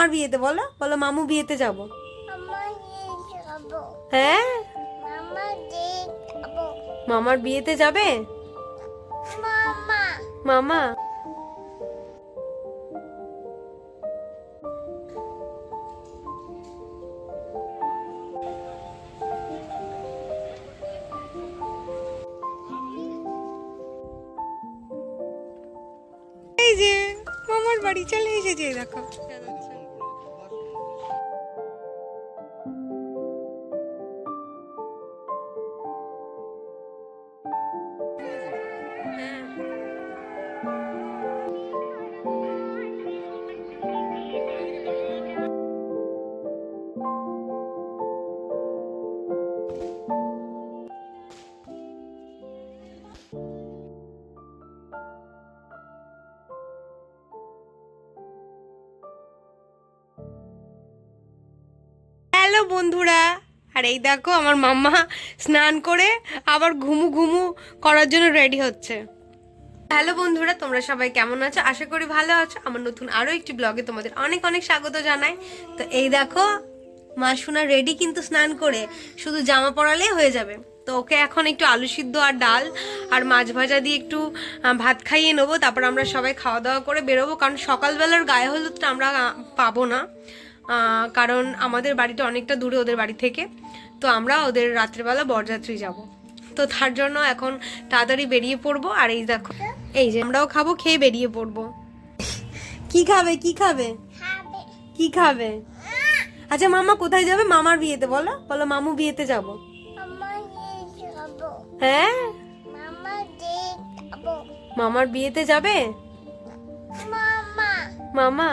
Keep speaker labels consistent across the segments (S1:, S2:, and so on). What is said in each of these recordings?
S1: আমার বিয়েতে বলো বলো মামু বিয়েতে যাব। হ্যাঁ মামার বিয়েতে যাবে মামা। এই যে মামার বাড়ি চলে এসেছে দেখো। হ্যালো বন্ধুরা, আর এই দেখো আমার মাম্মা স্নান করে আবার ঘুমু ঘুমু করার জন্য রেডি হচ্ছে। হ্যালো বন্ধুরা, তোমরা সবাই কেমন আছো? আশা করি ভালো আছো। আমার নতুন আরো একটি ব্লগে তোমাদের অনেক অনেক স্বাগত জানাই। তো এই দেখো মা সোনা রেডি, কিন্তু স্নান করে শুধু জামা পরালেই হয়ে যাবে। তো ওকে এখন একটু আলু সিদ্ধ আর ডাল আর মাছ ভাজা দিয়ে একটু ভাত খাইয়ে নেবো, তারপর আমরা সবাই খাওয়া দাওয়া করে বেরোবো। কারণ সকালবেলার গায়ে হলুদটা আমরা পাবো না, কারণ আমাদের বাড়িটা অনেকটা দূরে ওদের বাড়ি থেকে। তো আমরা ওদের রাত্রেবেলা বরযাত্রী যাব, তো তার জন্য এখন তাড়াতাড়ি বেরিয়ে পড়বো। আর এই দেখো এই যে আমরাও খাবো, খেয়ে বেরিয়ে পড়বো। কি খাবে কি খাবে কি খাবে? আচ্ছা মামা কোথায় যাবে? মামার বিয়েতে বলো বলো মামু বিয়েতে যাব। হ্যাঁ মামার বিয়েতে যাবে মামা।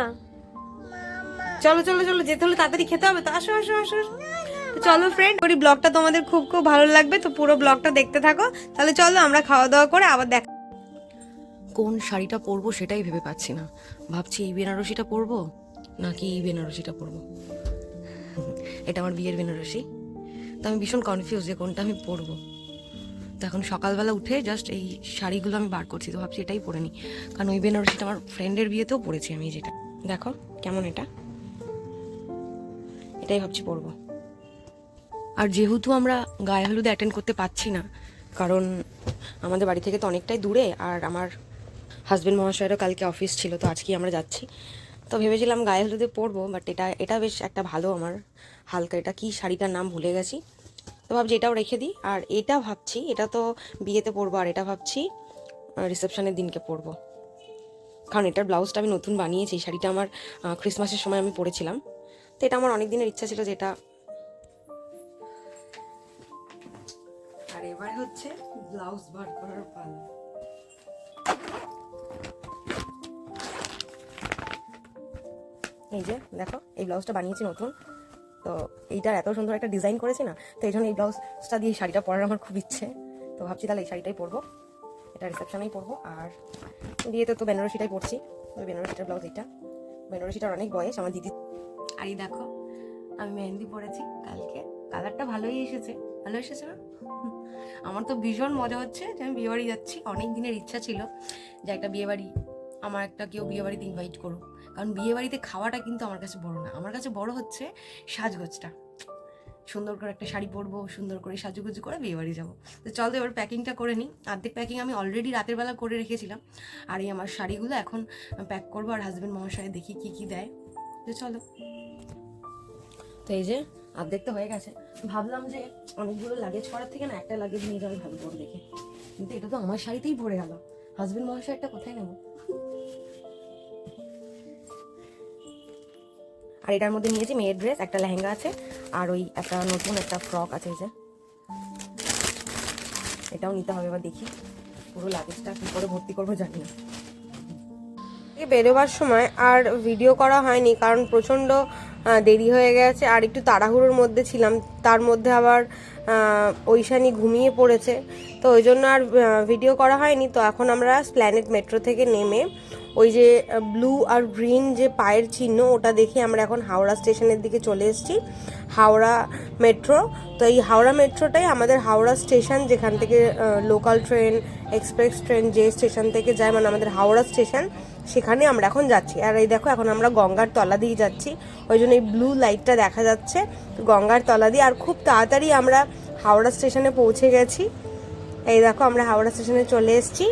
S1: চলো চলো চলো, যেতে হলে তাড়াতাড়ি খেতে হবে, তো আসো আসো আসো। তো চলো ফ্রেন্ড, ওই ব্লগটা তোমাদের খুব খুব ভালো লাগবে, তো পুরো ব্লগটা দেখতে থাকো। তাহলে চলো আমরা খাওয়া দাওয়া করে আবার দেখা।
S2: কোন শাড়িটা পরবো সেটাই ভেবে পাচ্ছি না। ভাবছি এই বেনারসিটা পরবো নাকি এই বেনারসিটা পরবো। এটা আমার বিয়ের বেনারসি, তো আমি ভীষণ কনফিউজ যে কোনটা আমি পরবো। তো এখন সকালবেলা উঠে জাস্ট এই শাড়িগুলো আমি বার করছি, তো ভাবছি এটাই পরে নিই। কারণ ওই বেনারসিটা আমার ফ্রেন্ডের বিয়েতেও পরেছি আমি। যেটা দেখো কেমন, এটাই ভাবছি পরবো। আর যেহেতু আমরা গায়ে হলুদে অ্যাটেন্ড করতে পারছি না, কারণ আমাদের বাড়ি থেকে তো অনেকটাই দূরে, আর আমার হাজব্যান্ড মহাশয়েরও কালকে অফিস ছিল, তো আজকেই আমরা যাচ্ছি। তো ভেবেছিলাম গায়ে হলুদে পরবো, বাট এটা বেশ একটা ভালো আমার হালকা, এটা কি শাড়িটার নাম ভুলে গেছি। তো ভাবছি এটাও রেখে দিই। আর এটা ভাবছি এটা তো বিয়েতে পরবো, আর এটা ভাবছি রিসেপশনের দিনকে পরবো। কারণ এটার ব্লাউজটা আমি নতুন বানিয়েছি, এই শাড়িটা আমার ক্রিসমাসের সময় আমি পরেছিলাম। তো এটা আমার অনেক দিনের ইচ্ছা ছিল যেটা। আর এবার হচ্ছে ব্লাউজ বার করার পালা। এই যে দেখো এই ব্লাউজটা বানিয়েছি নতুন, তো এইটার এত সুন্দর একটা ডিজাইন করেছি না, তো এই জন্য এই ব্লাউজটা দিয়ে শাড়িটা পরার আমার খুব ইচ্ছে। তো ভাবছি তাহলে এই শাড়িটাই পরবো, এটা রিসেপশনেই পরবো। আর বিয়েতে তো বেনারসিটাই পরছি, ওই বেনারসিটার ব্লাউজ এইটা। বেনারসিটার অনেক বয়স আমার দিদি। আর এই দেখো আমি মেহেন্দি পরেছি কালকে, কালারটা ভালোই এসেছে। ভালো এসেছে না? আমার তো ভীষণ মজা হচ্ছে যে আমি বিয়েবাড়ি যাচ্ছি। অনেক দিনের ইচ্ছা ছিল যে একটা বিয়েবাড়ি, আমার একটা কেউ বিয়েবাড়িতে ইনভাইট করুক। কারণ বিয়েবাড়িতে খাওয়াটা কিন্তু আমার কাছে বড় না, আমার কাছে বড় হচ্ছে সাজগোজটা। সুন্দর করে একটা শাড়ি পরবো, সুন্দর করে সাজুগুজু করে বিয়েবাড়ি যাবো। তো চলো এবার প্যাকিংটা করে নিই। অর্ধেক প্যাকিং আমি অলরেডি রাতের বেলা করে রেখেছিলাম, আর এই আমার শাড়িগুলো এখন প্যাক করবো। আর হাজব্যান্ড মহাশয় দেখি কি কি দেয়। তো চলো, তো এই যে অর্ধেক তো হয়ে গেছে। ভাবলাম যে অনেকগুলো লাগেজ করার থেকে না একটা লাগেজ নিয়ে যাবে ভালো করে দেখে, কিন্তু এটা তো আমার শাড়িতেই ভরে গেল। হাজব্যান্ড মহাশয় একটা কোথায় নেবো। আর এটার মধ্যে নিয়েছি মেয়ের ড্রেস, একটা লেহেঙ্গা আছে, আর ওই একটা নতুন একটা ফ্রক আছে। এই যে এটাও নিতে হবে। এবার দেখি পুরো লাগেজটা কী করে ভর্তি করবো জানি না।
S1: বেরোবার সময় আর ভিডিও করা হয়নি, কারণ প্রচণ্ড দেরি হয়ে গেছে আর একটু তাড়াহুড়োর মধ্যে ছিলাম। তার মধ্যে আবার ঐশানি ঘুমিয়ে পড়েছে, তো ওই জন্য আর ভিডিও করা হয়নি। তো এখন আমরা স্প্ল্যানেড মেট্রো থেকে নেমে ওই যে ব্লু আর গ্রিন যে পায়ের চিহ্ন, ওটা দেখে আমরা এখন হাওড়া স্টেশনের দিকে চলে এসেছি। হাওড়া মেট্রো, তো এই হাওড়া মেট্রোটাই আমাদের হাওড়া স্টেশন, যেখান থেকে লোকাল ট্রেন, এক্সপ্রেস ট্রেন যে স্টেশন থেকে যায়, মানে আমাদের হাওড়া স্টেশন
S2: সেখানে আমরা এখন যাচ্ছি। আর এই দেখো এখন আমরা গঙ্গার তলা দিয়ে যাচ্ছি, ওই জন্য এই ব্লু লাইটটা দেখা যাচ্ছে গঙ্গার তলা দিয়ে। আর খুব তাড়াতাড়ি আমরা হাওড়া স্টেশনে পৌঁছে গেছি। এই দেখো আমরা হাওড়া স্টেশনে চলে এসেছি।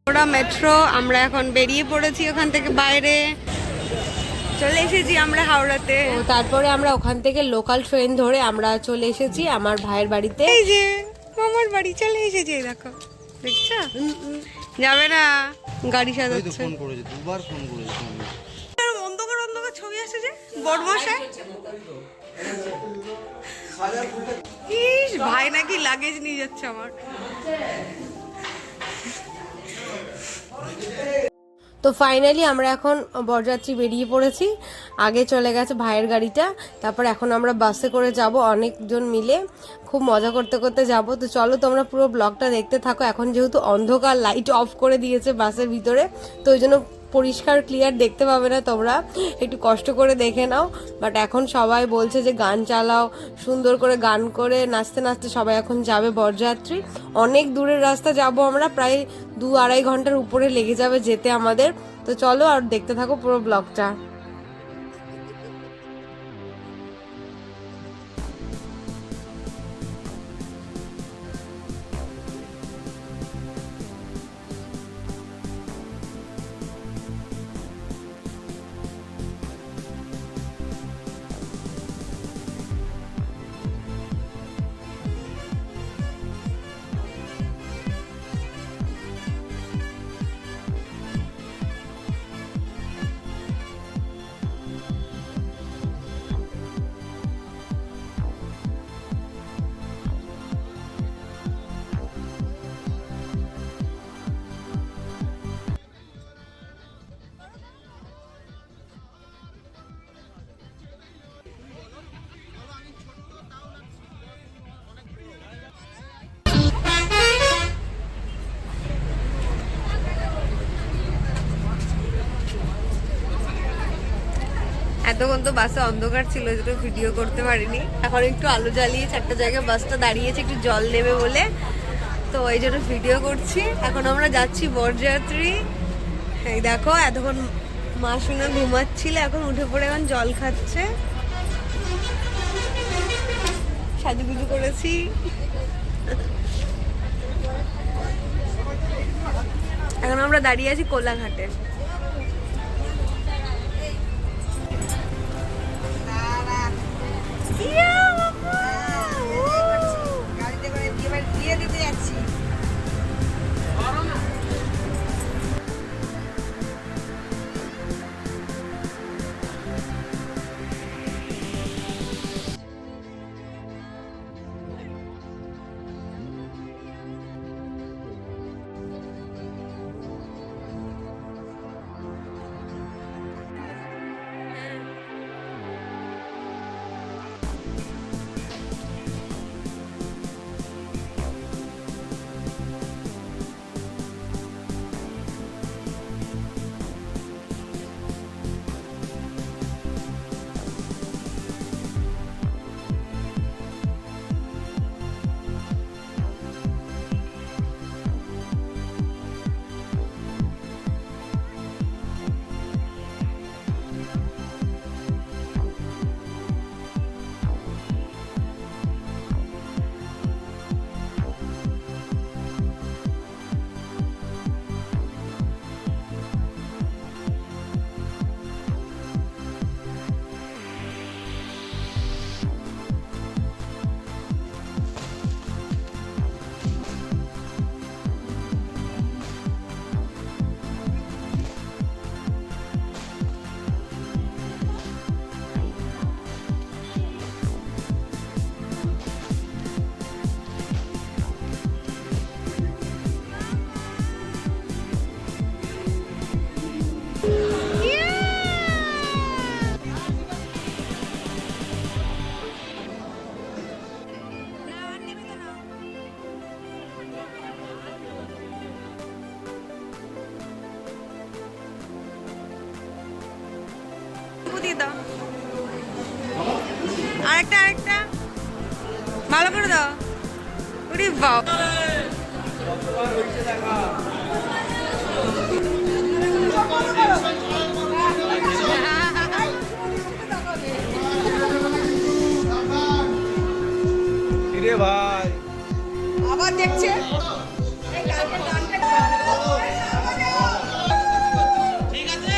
S1: ওরা মেট্রো, আমরা এখন বেরিয়ে পড়েছি ওখান থেকে বাইরে, চলে এসেছি আমরা হাওড়াতে।
S2: তারপরে আমরা ওখান থেকে লোকাল ট্রেন ধরে আমরা চলে এসেছি আমার ভাইয়ের বাড়িতে।
S1: এই যে মামার বাড়ি চলে এসেছি, এই দেখো, দেখছো? যাবে না, গাড়ি সাজাচ্ছে।
S3: ফোন করেছে, দুবার ফোন করেছে।
S1: অন্ধকার অন্ধকার ছবি আসে যে বড়মশাই। ইস, ভাই নাকি লাগেজ নিয়ে যাচ্ছে আমার।
S2: তো ফাইনালি আমরা এখন বরযাত্রী বেরিয়ে পড়েছি। আগে চলে গেছে ভাইয়ের গাড়িটা, তারপর এখন আমরা বাসে করে যাব অনেকজন মিলে, খুব মজা করতে করতে যাব। তো চলো তোমরা পুরো ব্লগটা দেখতে থাকো। এখন যেহেতু অন্ধকার, লাইট অফ করে দিয়েছে বাসের ভিতরে, তো ওই জন্য পরিষ্কার ক্লিয়ার দেখতে পাবে না, তোমরা একটু কষ্ট করে দেখে নাও। বাট এখন সবাই বলছে যে গান চালাও, সুন্দর করে গান করে নাচতে নাচতে সবাই এখন যাবে বরযাত্রী। অনেক দূরের রাস্তা যাব আমরা, প্রায় 2-2.5 ঘন্টার উপরে লেগে যাবে যেতে আমাদের। তো চলো আর দেখতে থাকো পুরো ব্লগটা।
S1: এতক্ষণ তো বাসে অন্ধকার ছিল, যেটা ভিডিও করতে পারিনি। এখন একটু আলো জ্বালিয়ে 4টা জায়গায় বাসটা দাঁড়িয়েছে একটু জল নেবে বলে, তো এই জন্য ভিডিও করছি। এখন আমরা যাচ্ছি বরযাত্রী। এই দেখো, এতক্ষণ মা শুনে ঘুমাচ্ছিল, এখন উঠে পড়ে এখন জল খাচ্ছে। সাজুগুজু করেছি। এখন আমরা দাঁড়িয়ে আছি কোলাঘাটে। দিয়ে দাও, আরেকটা আরেকটা ভালো করে দাও। ওরে বাবা,
S3: কিরে ভাই
S1: আবার দেখছে।
S3: ঠিক আছে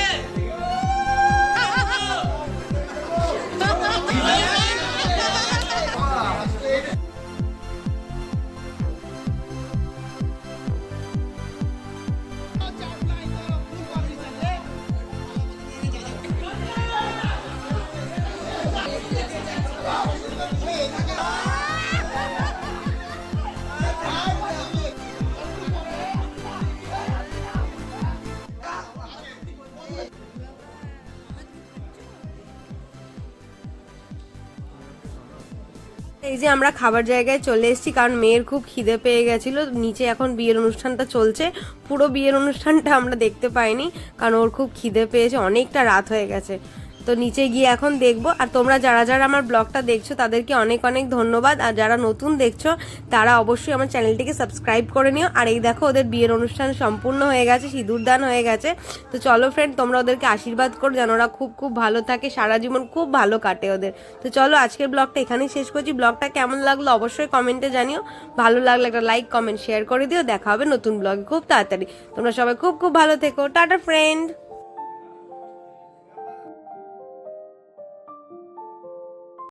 S1: এই যে আমরা খাবার জায়গায় চলে এসেছি, কারণ মেয়ের খুব খিদে পেয়ে গেছিল। নিচে এখন বিয়ের অনুষ্ঠানটা চলছে, পুরো বিয়ের অনুষ্ঠানটা আমরা দেখতে পাইনি কারণ ওর খুব খিদে পেয়েছে, অনেকটা রাত হয়ে গেছে। তো নিচে গিয়ে এখন দেখবো। আর তোমরা যারা যারা আমার ব্লগটা দেখছো তাদেরকে অনেক অনেক ধন্যবাদ, আর যারা নতুন দেখছো তারা অবশ্যই আমার চ্যানেলটিকে সাবস্ক্রাইব করে নিও। আর এই দেখো ওদের বিয়ের অনুষ্ঠান সম্পূর্ণ হয়ে গেছে, সিঁদুরদান হয়ে গেছে। তো চলো ফ্রেন্ড, তোমরা ওদেরকে আশীর্বাদ করো যেন ওরা খুব খুব ভালো থাকে, সারা জীবন খুব ভালো কাটে ওদের। তো চলো আজকের ব্লগটা এখানেই শেষ করছি। ব্লগটা কেমন লাগলো অবশ্যই কমেন্টে জানিও, ভালো লাগলে একটা লাইক কমেন্ট শেয়ার করে দিও। দেখা হবে নতুন ব্লগে খুব তাড়াতাড়ি। তোমরা সবাই খুব খুব ভালো থেকো। Tata friend.